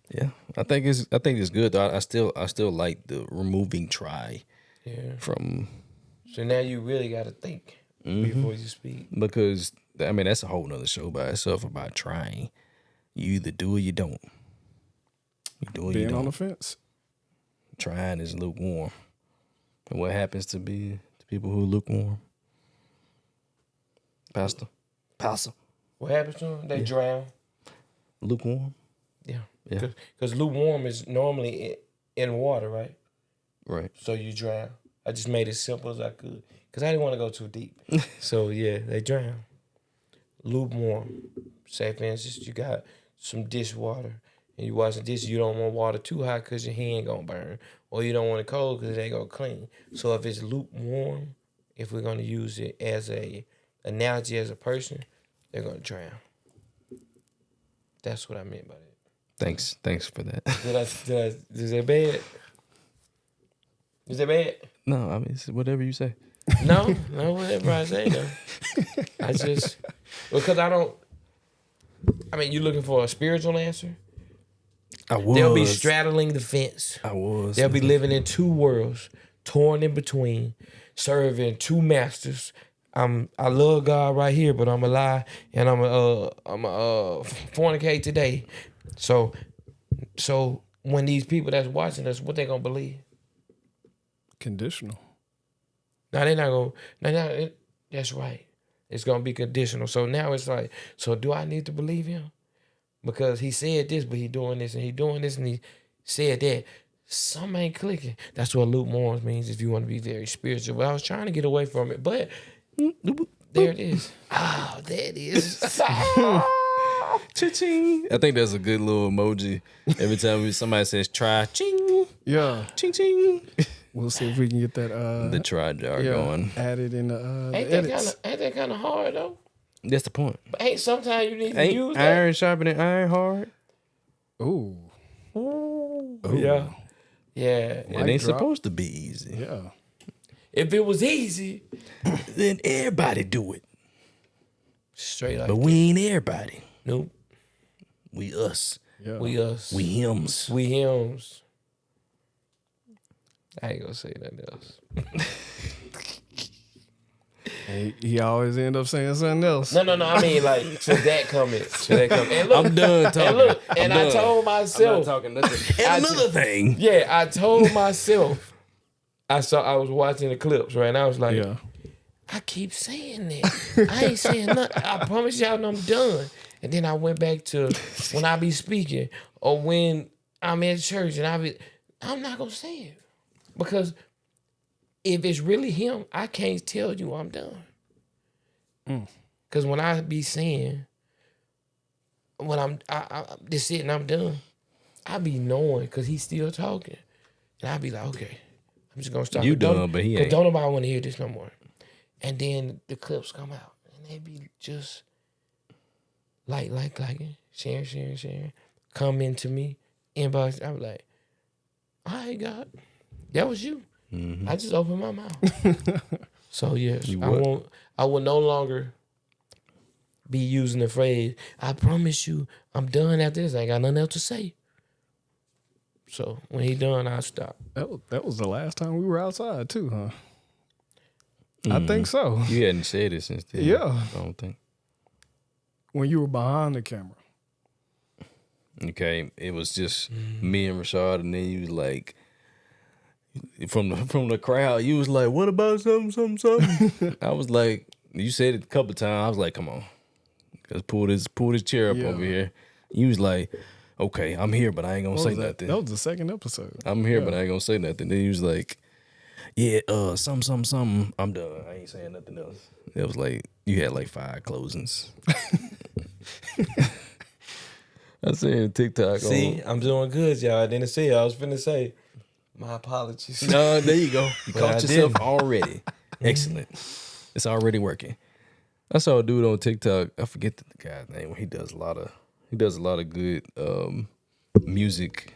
Speaker 4: Yeah, I think it's good though. I still like the removing try
Speaker 1: Yeah.
Speaker 4: from
Speaker 1: So now you really got to think before you speak.
Speaker 4: because I mean that's a whole nother show by itself about trying. You either do or you don't. You do or you
Speaker 2: Being
Speaker 4: don't.
Speaker 2: on the fence.
Speaker 4: Trying is lukewarm. And what happens to people who are lukewarm? Pastor.
Speaker 1: What happens to them? They drown.
Speaker 4: Lukewarm.
Speaker 1: Yeah.
Speaker 4: Yeah.
Speaker 1: Because lukewarm is normally in water, right?
Speaker 4: Right.
Speaker 1: So you drown. I just made it simple as I could because I didn't want to go too deep. So yeah, they drown. Lukewarm. Say for instance, you got some dishwater and you washing dishes. You don't want water too hot because your hand gonna burn, or you don't want it cold because it ain't gonna clean. So if it's lukewarm, if we're gonna use it as a analogy as a person, they're gonna drown. That's what I meant by that.
Speaker 4: Thanks for that.
Speaker 1: Is that bad? Is that bad?
Speaker 4: No, I mean it's whatever you say.
Speaker 1: No, whatever I say though. I just because I don't. I mean, you looking for a spiritual answer?
Speaker 4: I was.
Speaker 1: They'll be straddling the fence.
Speaker 4: I was.
Speaker 1: They'll be living in two worlds, torn in between, serving two masters. I love God right here, but I'm a lie and I'm a fornicate today. So when these people that's watching us, what they gonna believe?
Speaker 2: Conditional.
Speaker 1: Now they're not gonna. That's right. It's gonna be conditional. So now it's like, so do I need to believe him? Because he said this, but he doing this and he doing this and he said that, something ain't clicking. That's what lukewarm means if you want to be very spiritual. But I was trying to get away from it, but there it is. Oh, there it is.
Speaker 4: Cha-ching. I think that's a good little emoji. Every time somebody says try, ching,
Speaker 2: Yeah.
Speaker 4: ching, ching.
Speaker 2: We'll see if we can get that
Speaker 4: The try jar going.
Speaker 2: added in the
Speaker 1: Ain't
Speaker 2: edits.
Speaker 1: that kind of hard though?
Speaker 4: That's the point.
Speaker 1: But ain't sometimes you need to use
Speaker 4: Ain't
Speaker 1: that.
Speaker 4: iron sharpening iron hard?
Speaker 2: Ooh.
Speaker 1: Yeah. Yeah.
Speaker 4: It ain't supposed to be easy.
Speaker 2: Yeah.
Speaker 1: If it was easy,
Speaker 4: Then everybody do it.
Speaker 1: straight like
Speaker 4: But we ain't everybody.
Speaker 1: nope.
Speaker 4: We us.
Speaker 2: Yeah.
Speaker 1: We us.
Speaker 4: We hims.
Speaker 1: We hims. I ain't gonna say nothing else.
Speaker 2: He always end up saying something else.
Speaker 1: No. I mean, like to that comment. And look,
Speaker 4: I'm done talking.
Speaker 1: and look, and
Speaker 4: I'm
Speaker 1: I
Speaker 4: done.
Speaker 1: told
Speaker 4: I'm not
Speaker 1: myself.
Speaker 4: talking nothing. And another thing.
Speaker 1: Yeah, I told myself. I was watching the clips, right? And I was like,
Speaker 2: Yeah.
Speaker 1: I keep saying that. I ain't saying nothing. I promise y'all I'm done. And then I went back to when I be speaking or when I'm in church and I'm not gonna say it. Because if it's really him, I can't tell you I'm done. Because when I be saying, when I'm just sitting, I'm done, I be knowing because he's still talking. And I be like, okay, I'm just gonna stop.
Speaker 4: You done, but he ain't.
Speaker 1: Don't nobody want to hear this no more. And then the clips come out, and they be just liking, sharing, coming to me, inbox. I'm like, all right, God, that was you. I just opened my mouth. So yes, I will no longer be using the phrase, I promise you, I'm done after this. I ain't got nothing else to say. So when he done, I'll stop.
Speaker 2: That was the last time we were outside too, huh? I think so.
Speaker 4: You hadn't said it since then.
Speaker 2: Yeah.
Speaker 4: I don't think.
Speaker 2: When you were behind the camera.
Speaker 4: Okay. It was just me and Rashad, and then you was like, from the crowd, you was like, what about something? I was like, you said it a couple times. I was like, come on. Let's pull this chair up over here. You was like, okay, I'm here, but I ain't gonna say nothing.
Speaker 2: That was the second episode.
Speaker 4: I'm here, but I ain't gonna say nothing. Then he was like, yeah, something. I'm done. I ain't saying nothing else. It was like, you had like 5 closings. I seen TikTok.
Speaker 1: See, I'm doing good, y'all. I didn't say it. I was finna say, my apologies.
Speaker 4: No, there you go. You
Speaker 1: But
Speaker 4: caught
Speaker 1: I
Speaker 4: yourself
Speaker 1: didn't.
Speaker 4: already. Excellent. It's already working. I saw a dude on TikTok. I forget the guy's name. He does a lot of good music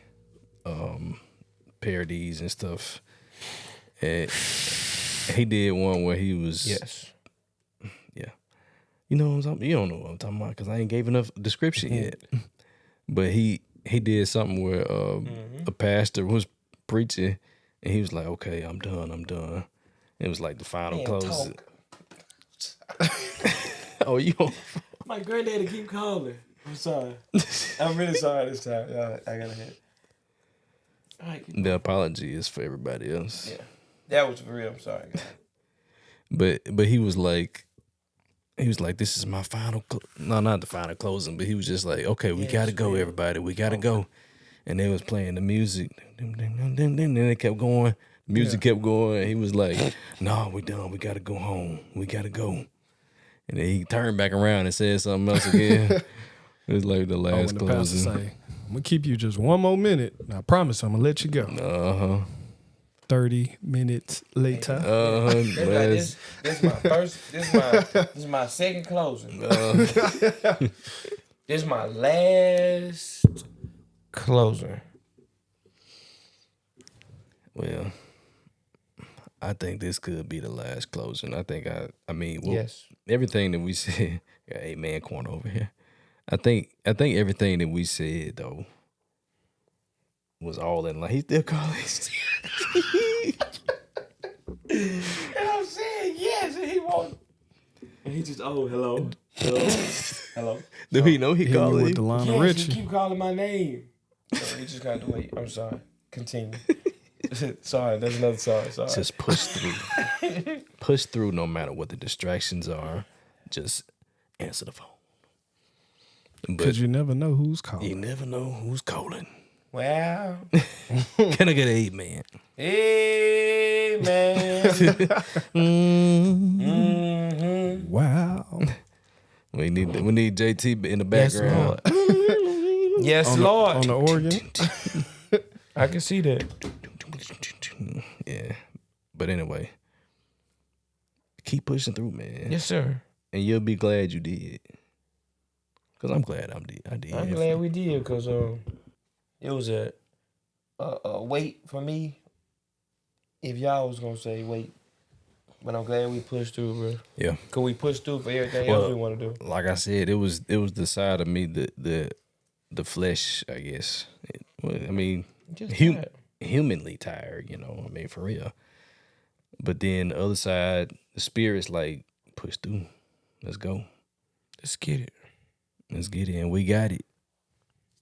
Speaker 4: parodies and stuff. And he did one where he was yeah. You know what I'm talking? You don't know what I'm talking about because I ain't gave enough description yet. But he did something where a pastor was preaching and he was like, "Okay, I'm done." It was like the final close. Oh, you?
Speaker 1: My granddaddy keep calling. I'm sorry. I'm really sorry this time. I gotta hit. All right,
Speaker 4: The apology is for everybody else.
Speaker 1: yeah, that was for real. I'm sorry, guys.
Speaker 4: But he was like, this is my final. No, not the final closing. But he was just like, okay, we gotta go, everybody. We gotta go. And they was playing the music. Then it kept going. The music kept going. He was like, no, we done. We gotta go home. We gotta go. And then he turned back around and said something else again. It was like the last
Speaker 2: When the pastor
Speaker 4: closing.
Speaker 2: say, I'm gonna keep you just one more minute. And I promise I'm gonna let you go. 30 minutes later.
Speaker 1: This is my first. This is my second closing. This is my last closing.
Speaker 4: Well, I think this could be the last closing. I mean,
Speaker 1: Yes.
Speaker 4: everything that we said, got 8-man corner over here. I think everything that we said though was all in line. He still calling.
Speaker 1: And I'm saying yes, and he won't. And he just hello.
Speaker 4: Do he know he
Speaker 2: Hit me
Speaker 4: calling?
Speaker 2: with the line of
Speaker 1: Yes,
Speaker 2: Richie.
Speaker 1: he keep calling my name. So we just got to wait. I'm sorry. Continue. Sorry, there's another sorry.
Speaker 4: Just push through. Push through no matter what the distractions are. Just answer the phone. But
Speaker 2: Because you never know who's calling.
Speaker 4: you never know who's calling.
Speaker 1: Wow.
Speaker 4: Can I get an amen?
Speaker 1: Amen. Mm-hmm.
Speaker 3: Wow.
Speaker 4: We need JT in the
Speaker 1: Yes,
Speaker 4: background.
Speaker 1: Lord. Yes,
Speaker 3: On
Speaker 1: Lord.
Speaker 3: the organ.
Speaker 1: I can see that.
Speaker 4: Yeah. But anyway, keep pushing through, man.
Speaker 1: Yes, sir.
Speaker 4: And you'll be glad you did. Cause I'm glad I did.
Speaker 1: I'm glad we did because it was a wait for me. If y'all was gonna say wait, but I'm glad we pushed through, bro.
Speaker 4: Yeah.
Speaker 1: Cause we pushed through for everything else we want to do.
Speaker 4: Like I said, it was the side of me, the flesh, I guess. I mean,
Speaker 1: Just tired.
Speaker 4: humanly tired, you know. I mean, for real. But then the other side, the spirit's like, push through. Let's go.
Speaker 1: Let's get it.
Speaker 4: Let's get it, and we got it.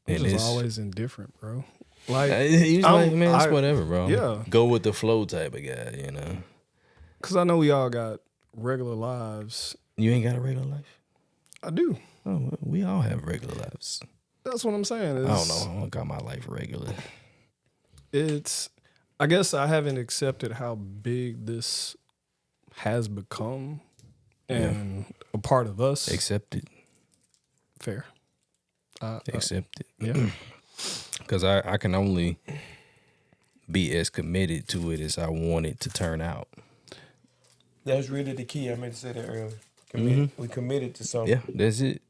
Speaker 3: He's
Speaker 4: And
Speaker 3: just always indifferent, bro. Like,
Speaker 4: he's like, man, it's
Speaker 3: I-
Speaker 4: whatever, bro.
Speaker 3: yeah.
Speaker 4: Go with the flow type of guy, you know.
Speaker 3: because I know we all got regular lives.
Speaker 4: You ain't got a regular life?
Speaker 3: I do.
Speaker 4: Oh, well, we all have regular lives.
Speaker 3: That's what I'm saying.
Speaker 4: I don't know. I don't got my life regular.
Speaker 3: I guess I haven't accepted how big this has become and a part of us.
Speaker 4: Accept it.
Speaker 3: Fair.
Speaker 4: Accept it.
Speaker 3: Yeah.
Speaker 4: Because I can only be as committed to it as I want it to turn out.
Speaker 1: That's really the key. I meant to say that earlier. Committed. We committed to something.
Speaker 4: Yeah, that's it.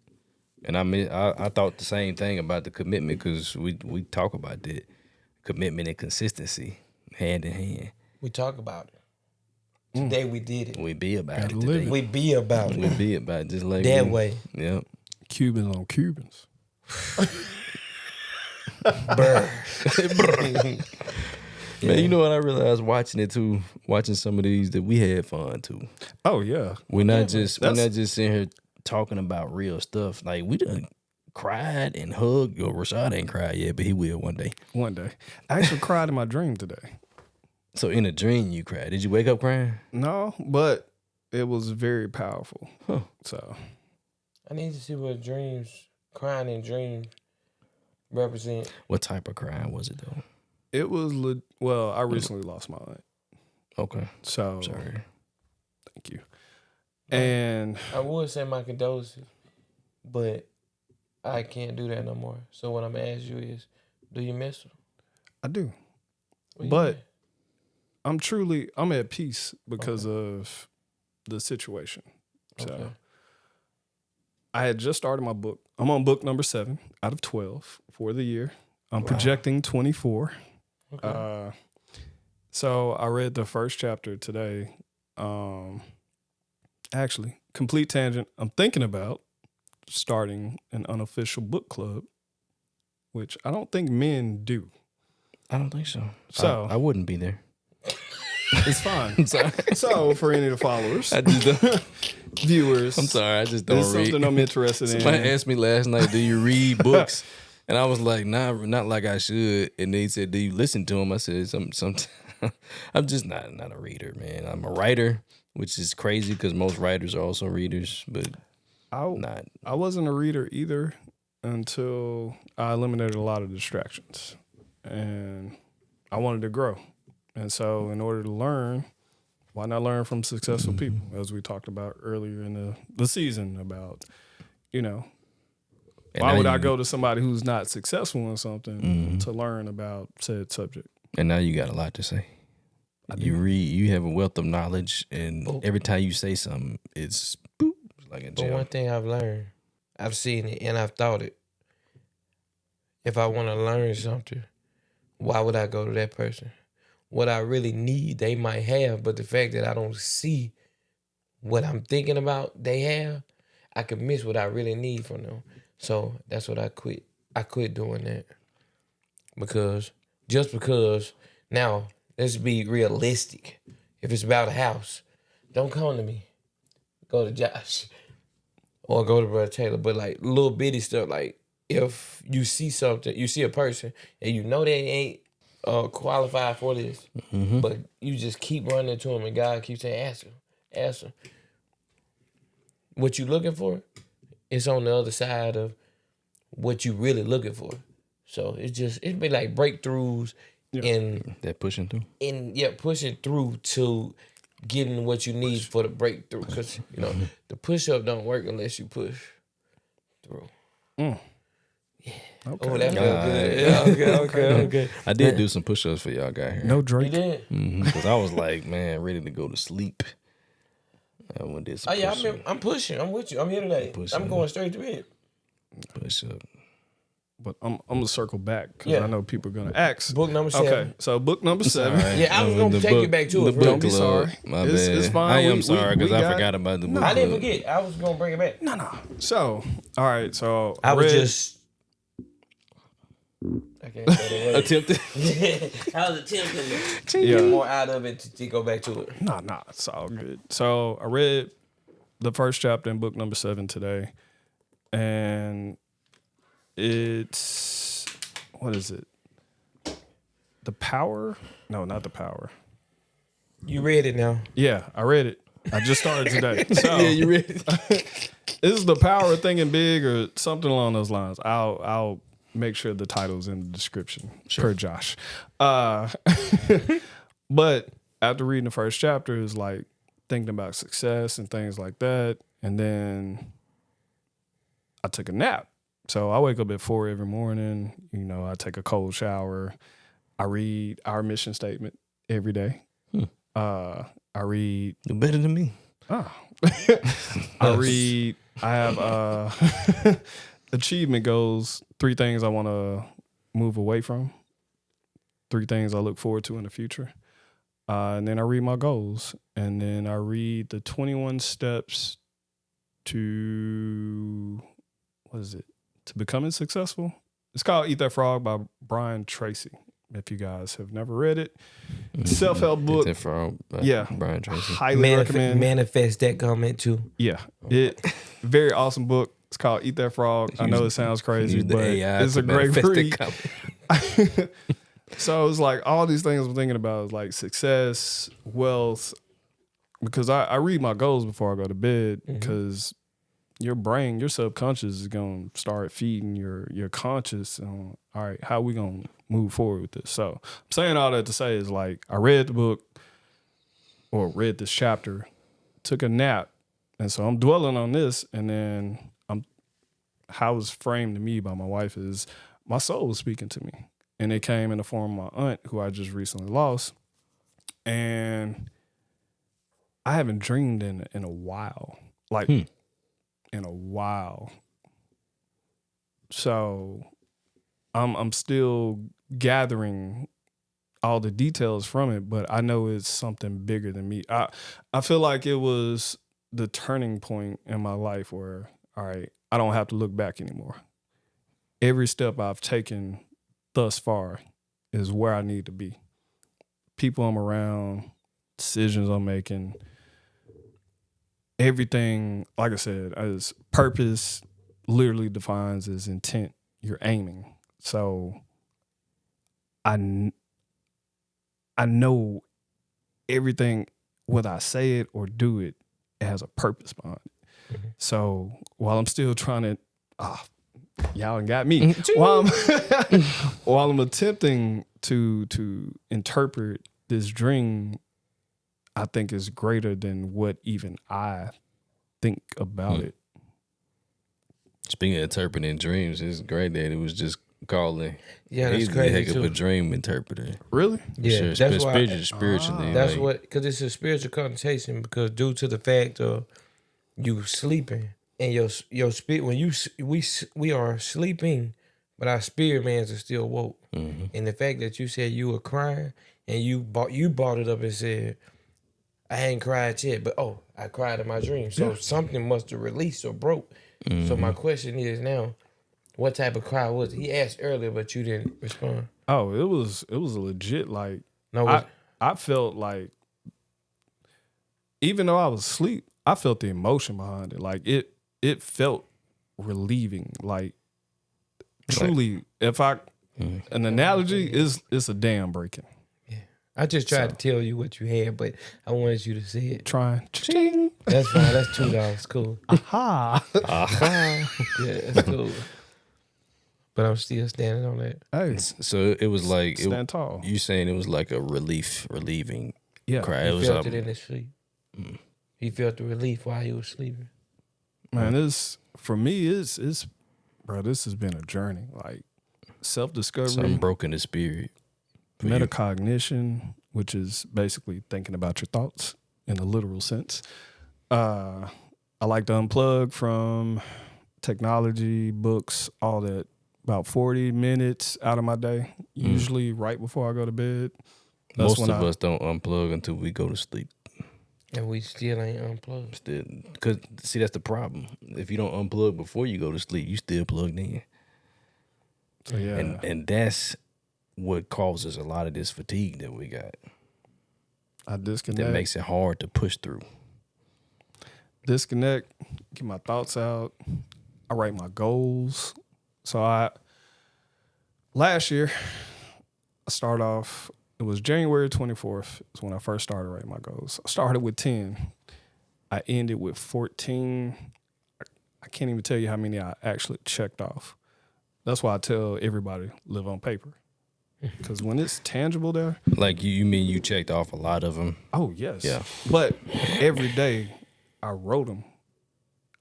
Speaker 4: And I thought the same thing about the commitment because we talk about that. Commitment and consistency, hand in hand.
Speaker 1: We talk about it. Today we did it.
Speaker 4: We be about
Speaker 3: Gotta
Speaker 4: it
Speaker 3: live
Speaker 4: today.
Speaker 3: it.
Speaker 1: We be about
Speaker 4: We
Speaker 1: it.
Speaker 4: be about it just like
Speaker 1: That
Speaker 4: we-
Speaker 1: way.
Speaker 4: Yep.
Speaker 3: Cubans on Cubans.
Speaker 1: Brr.
Speaker 4: Man, you know what I realized watching it too, watching some of these that we had fun too.
Speaker 3: Oh, yeah.
Speaker 4: We're not just
Speaker 3: That's-
Speaker 4: sitting here talking about real stuff. Like we done cried and hugged. Or Rashad ain't cried yet, but he will one day.
Speaker 3: One day. I actually cried in my dream today.
Speaker 4: So in a dream you cried. Did you wake up crying?
Speaker 3: No, but it was very powerful.
Speaker 4: Huh.
Speaker 3: So,
Speaker 1: I need to see what crying in dreams represent.
Speaker 4: What type of crying was it though?
Speaker 3: it was, I recently lost my aunt.
Speaker 4: Okay.
Speaker 3: So,
Speaker 4: Sorry.
Speaker 3: thank you. And
Speaker 1: I would say my condolences, but I can't do that no more. So what I'm gonna ask you is, do you miss her?
Speaker 3: I do.
Speaker 1: What you
Speaker 3: But
Speaker 1: mean?
Speaker 3: I'm at peace because of the situation. So
Speaker 1: Okay.
Speaker 3: I had just started my book. I'm on book number 7 out of 12 for the year. I'm
Speaker 1: Wow.
Speaker 3: projecting 24.
Speaker 1: Okay.
Speaker 3: So I read the first chapter today. Actually, complete tangent. I'm thinking about starting an unofficial book club, which I don't think men do.
Speaker 4: I don't think so.
Speaker 3: So-
Speaker 4: I wouldn't be there.
Speaker 3: It's fine.
Speaker 4: I'm sorry.
Speaker 3: So for any of the followers,
Speaker 4: I just don't,
Speaker 3: viewers,
Speaker 4: I'm sorry. I just
Speaker 3: this
Speaker 4: don't
Speaker 3: is
Speaker 4: read.
Speaker 3: something I'm interested in.
Speaker 4: Somebody asked me last night, "Do you read books?" And I was like, "Nah, not like I should." And they said, "Do you listen to them?" I said, "Some." I'm just not a reader, man. I'm a writer, which is crazy because most writers are also readers, but not.
Speaker 3: I wasn't a reader either until I eliminated a lot of distractions, and I wanted to grow. And so, in order to learn, why not learn from successful people, as we talked about earlier in the season about,
Speaker 4: And
Speaker 3: why
Speaker 4: now
Speaker 3: would I
Speaker 4: you-
Speaker 3: go to somebody who's not successful in something to learn about said subject?
Speaker 4: And now you got a lot to say. You read. You have a wealth of knowledge, and every time you say something, it's boop, like a
Speaker 1: But
Speaker 4: gem.
Speaker 1: one thing I've learned, I've seen it and I've thought it. If I want to learn something, why would I go to that person? What I really need, they might have, but the fact that I don't see what I'm thinking about they have, I could miss what I really need from them. So that's what I quit. I quit doing that. Because now, let's be realistic. If it's about a house, don't come to me. Go to Josh. Or go to Brother Taylor. But like little bitty stuff, like if you see something, you see a person and you know they ain't qualified for this, but you just keep running to them and God keeps saying, ask him. What you looking for is on the other side of what you really looking for. So it'd be like breakthroughs in
Speaker 4: That pushing through.
Speaker 1: pushing through to getting what you need for the breakthrough. Because the push up don't work unless you push through.
Speaker 5: Okay.
Speaker 1: Oh, that felt good. Yeah, okay.
Speaker 4: I did do some push-ups for y'all got here.
Speaker 5: No
Speaker 1: You
Speaker 5: Drake.
Speaker 1: did?
Speaker 4: Because I was like, man, ready to go to sleep. I went and did some
Speaker 1: Oh yeah,
Speaker 4: push-up.
Speaker 1: I'm pushing. I'm with you. I'm here today.
Speaker 4: Pushing.
Speaker 1: I'm going straight to bed.
Speaker 4: Push-up.
Speaker 5: But I'm gonna circle back because
Speaker 1: Yeah.
Speaker 5: I know people are gonna ask.
Speaker 1: Book number 7.
Speaker 5: Okay, so book number 7.
Speaker 4: All right.
Speaker 1: Yeah, I was gonna take you back to it.
Speaker 4: The
Speaker 1: bro.
Speaker 4: book
Speaker 5: Don't be
Speaker 4: club.
Speaker 5: sorry.
Speaker 4: My
Speaker 5: It's-
Speaker 4: bad.
Speaker 5: it's fine.
Speaker 4: I am
Speaker 5: We
Speaker 4: sorry because I
Speaker 5: got-
Speaker 4: forgot about the book
Speaker 1: I didn't
Speaker 4: club.
Speaker 1: forget. I was gonna bring it back.
Speaker 5: No. So, all right. So
Speaker 1: I was
Speaker 5: read-
Speaker 1: just. I can't say that
Speaker 4: Attempted.
Speaker 1: word. I was attempting to
Speaker 5: Yeah.
Speaker 1: get more out of it to go back to it.
Speaker 5: Nah, it's all good. So I read the first chapter in book number 7 today, and it's what is it? The Power? No, not The Power.
Speaker 1: You read it now.
Speaker 5: Yeah, I read it. I just started today. So
Speaker 4: Yeah, you ready?
Speaker 5: this is The Power of Thinking Big or something along those lines. I'll make sure the title's in the description per Josh. But after reading the first chapter, is like thinking about success and things like that. And then I took a nap. So I wake up at 4 every morning. I take a cold shower. I read our mission statement every day. I read.
Speaker 4: You're better than me.
Speaker 5: I have achievement goals, 3 things I want to move away from, 3 things I look forward to in the future. And then I read my goals. And then I read the 21 steps to, to becoming successful. It's called Eat That Frog by Brian Tracy. If you guys have never read it, self-help book.
Speaker 4: Except for
Speaker 5: Yeah.
Speaker 4: Brian Tracy.
Speaker 5: Highly recommend.
Speaker 1: Manifest that comment too.
Speaker 5: Yeah, it very awesome book. It's called Eat That Frog. I know it sounds crazy,
Speaker 4: Use the
Speaker 5: but
Speaker 4: AI
Speaker 5: it's
Speaker 4: to
Speaker 5: a great
Speaker 4: manifest
Speaker 5: read.
Speaker 4: that comment.
Speaker 5: So it's like all these things I'm thinking about is like success, wealth, because I read my goals before I go to bed because your brain, your subconscious is going to start feeding your conscious on, all right, how we going to move forward with this? So I'm saying all that to say is like I read the book or read this chapter, took a nap, and so I'm dwelling on this, and then how it's framed to me by my wife is my soul was speaking to me. And it came in the form of my aunt, who I just recently lost. And I haven't dreamed in a while. Like, in a while. So I'm still gathering all the details from it, but I know it's something bigger than me. I feel like it was the turning point in my life where, all right, I don't have to look back anymore. Every step I've taken thus far is where I need to be. People I'm around, decisions I'm making, everything, like I said, as purpose literally defines as intent. You're aiming. So I know everything, whether I say it or do it, it has a purpose behind it. Mm-hmm. So while I'm still trying to, y'all got me. While I'm attempting to interpret this dream, I think is greater than what even I think about it.
Speaker 4: Speaking of interpreting dreams, it's great that it was just calling.
Speaker 1: Yeah, that's
Speaker 4: he's
Speaker 1: crazy
Speaker 4: a heck
Speaker 1: too.
Speaker 4: of a dream interpreter.
Speaker 5: Really?
Speaker 1: Yeah,
Speaker 4: Sure,
Speaker 1: that's why.
Speaker 4: spiritually.
Speaker 1: That's
Speaker 4: like,
Speaker 1: what, because it's a spiritual connotation. Because due to the fact of you sleeping and your spirit, when we are sleeping, but our spirit mans are still woke. Mm-hmm. And the fact that you said you were crying and you brought it up and said, I ain't cried yet, but I cried in my dream. So something must have released or broke. Mm-hmm. So my question is now, what type of cry was it? He asked earlier, but you didn't respond.
Speaker 5: Oh, it was a legit, like,
Speaker 1: No,
Speaker 5: I felt like, even though I was asleep, I felt the emotion behind it. Like it felt relieving. Like truly, if an analogy is, it's a dam breaking.
Speaker 1: Yeah, I just tried to tell you what you had, but I wanted you to see it.
Speaker 5: Trying. Ching.
Speaker 1: That's fine. That's $2. Cool.
Speaker 5: Aha.
Speaker 1: Yeah, that's cool. but I'm still standing on that.
Speaker 5: Hey,
Speaker 4: So it was like
Speaker 5: stand tall.
Speaker 4: You saying it was like a relieving
Speaker 5: Yeah.
Speaker 4: cry.
Speaker 1: He
Speaker 4: It was
Speaker 1: felt it in his sleep. He felt the relief while he was sleeping.
Speaker 5: Man, this for me is bro, this has been a journey. Like self-discovery,
Speaker 4: something broke in the spirit. for you.
Speaker 5: metacognition, which is basically thinking about your thoughts in a literal sense. I like to unplug from technology, books, all that. About 40 minutes out of my day, usually right before I go to bed. That's
Speaker 4: Most
Speaker 5: when
Speaker 4: of us don't unplug until we go to sleep.
Speaker 1: And we still ain't unplugged.
Speaker 4: Still, because see, that's the problem. If you don't unplug before you go to sleep, you still plugged in.
Speaker 5: So yeah,
Speaker 4: And that's what causes a lot of this fatigue that we got.
Speaker 5: I disconnect.
Speaker 4: That makes it hard to push through.
Speaker 5: Disconnect, get my thoughts out. I write my goals. So last year, I started off, it was January 24th is when I first started writing my goals. I started with 10. I ended with 14. I can't even tell you how many I actually checked off. That's why I tell everybody, live on paper. Because when it's tangible there.
Speaker 4: Like you mean you checked off a lot of them?
Speaker 5: Oh, yes.
Speaker 4: Yeah.
Speaker 5: But every day I wrote them.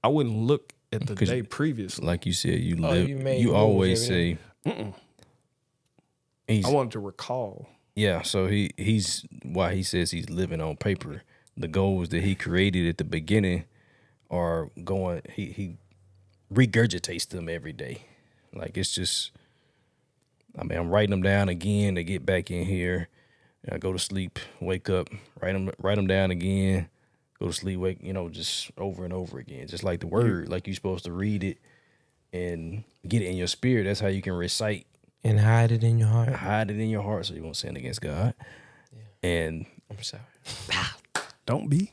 Speaker 5: I wouldn't look at the
Speaker 4: 'Cause
Speaker 5: day previously.
Speaker 4: Like you said, you
Speaker 1: Oh,
Speaker 4: live.
Speaker 1: you made
Speaker 4: You
Speaker 1: moves
Speaker 4: always
Speaker 1: every
Speaker 4: say. He's,
Speaker 5: I wanted to recall.
Speaker 4: yeah, so he's why he says he's living on paper. The goals that he created at the beginning are going. He regurgitates them every day. Like it's just. I mean, I'm writing them down again to get back in here. I go to sleep, wake up, write them down again. Go to sleep, wake, just over and over again. Just like the word, like you're supposed to read it and get it in your spirit. That's how you can recite.
Speaker 1: And hide it in your heart.
Speaker 4: Hide it in your heart so you won't sin against God. Yeah. And
Speaker 1: I'm sorry.
Speaker 5: Don't be.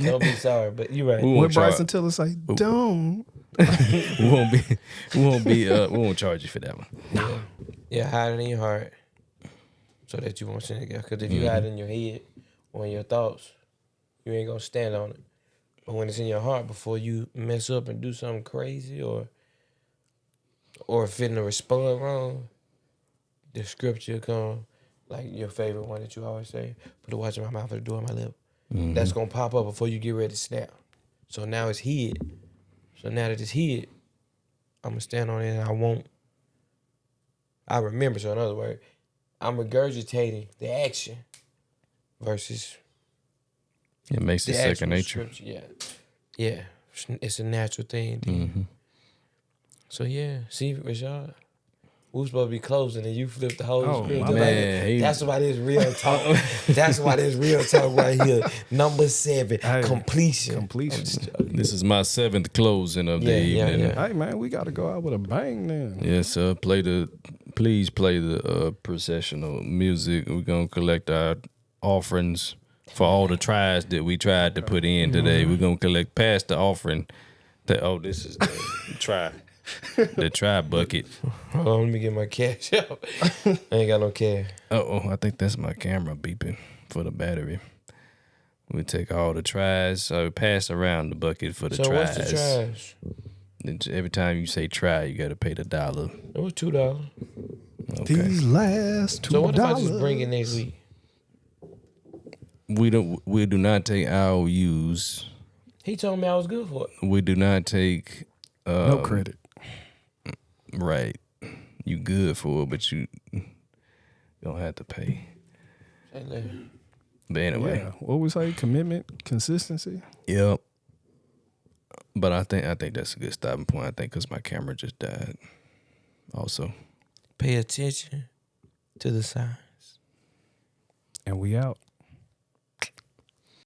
Speaker 1: Don't be sorry, but you're right.
Speaker 4: we
Speaker 5: When
Speaker 4: won't
Speaker 5: Bryson tell us, like, don't.
Speaker 4: we won't charge you for that one.
Speaker 1: Yeah. Yeah, hide it in your heart so that you won't sin again. Because if you hide it in your head or in your thoughts, you ain't going to stand on it. But when it's in your heart, before you mess up and do something crazy or fitting to respond wrong, the scripture come, like your favorite one that you always say, put the watch in my mouth and the door in my lip.
Speaker 4: Mm-hmm.
Speaker 1: That's going to pop up before you get ready to snap. So now it's hid. So now that it's hid, I'm going to stand on it and I remember. So in other words, I'm regurgitating the action versus
Speaker 4: It makes it
Speaker 1: the
Speaker 4: second
Speaker 1: actual
Speaker 4: nature.
Speaker 1: scripture. Yeah. Yeah. It's a natural thing.
Speaker 4: Mm-hmm.
Speaker 1: So yeah, see, Rashad, we was supposed to be closing and you flipped the whole
Speaker 5: Oh,
Speaker 1: script.
Speaker 5: my
Speaker 1: Like,
Speaker 4: bad.
Speaker 1: that's why this real talk. That's why this real talk right here. Number 7,
Speaker 5: Hey,
Speaker 1: completion.
Speaker 5: completion.
Speaker 4: This is my 7th closing of the evening.
Speaker 1: Yeah.
Speaker 5: Hey, man, we got to go out with a bang then.
Speaker 4: Yes, sir. Please play the processional music. We're gonna collect our offerings for all the tries that we tried to put in today. We're gonna collect past the offering. This is the try. The try bucket.
Speaker 1: Hold on, let me get my cash out. I ain't got no cash.
Speaker 4: I think that's my camera beeping for the battery. We take all the tries. Pass around the bucket for the
Speaker 1: So
Speaker 4: tries.
Speaker 1: what's the trash?
Speaker 4: Every time you say try, you got to pay the $1.
Speaker 1: It was $2.
Speaker 4: Okay.
Speaker 5: These last $2.
Speaker 1: So what if I just bring it next week?
Speaker 4: We do not take IOUs.
Speaker 1: He told me I was good for it.
Speaker 4: We do not take
Speaker 5: No credit.
Speaker 4: right. You good for it, but you don't have to pay.
Speaker 1: Hey, look.
Speaker 4: But anyway,
Speaker 5: Yeah. What we say? Commitment, consistency.
Speaker 4: yep. But I think that's a good stopping point. I think because my camera just died. Also.
Speaker 1: Pay attention to the signs.
Speaker 5: And we out.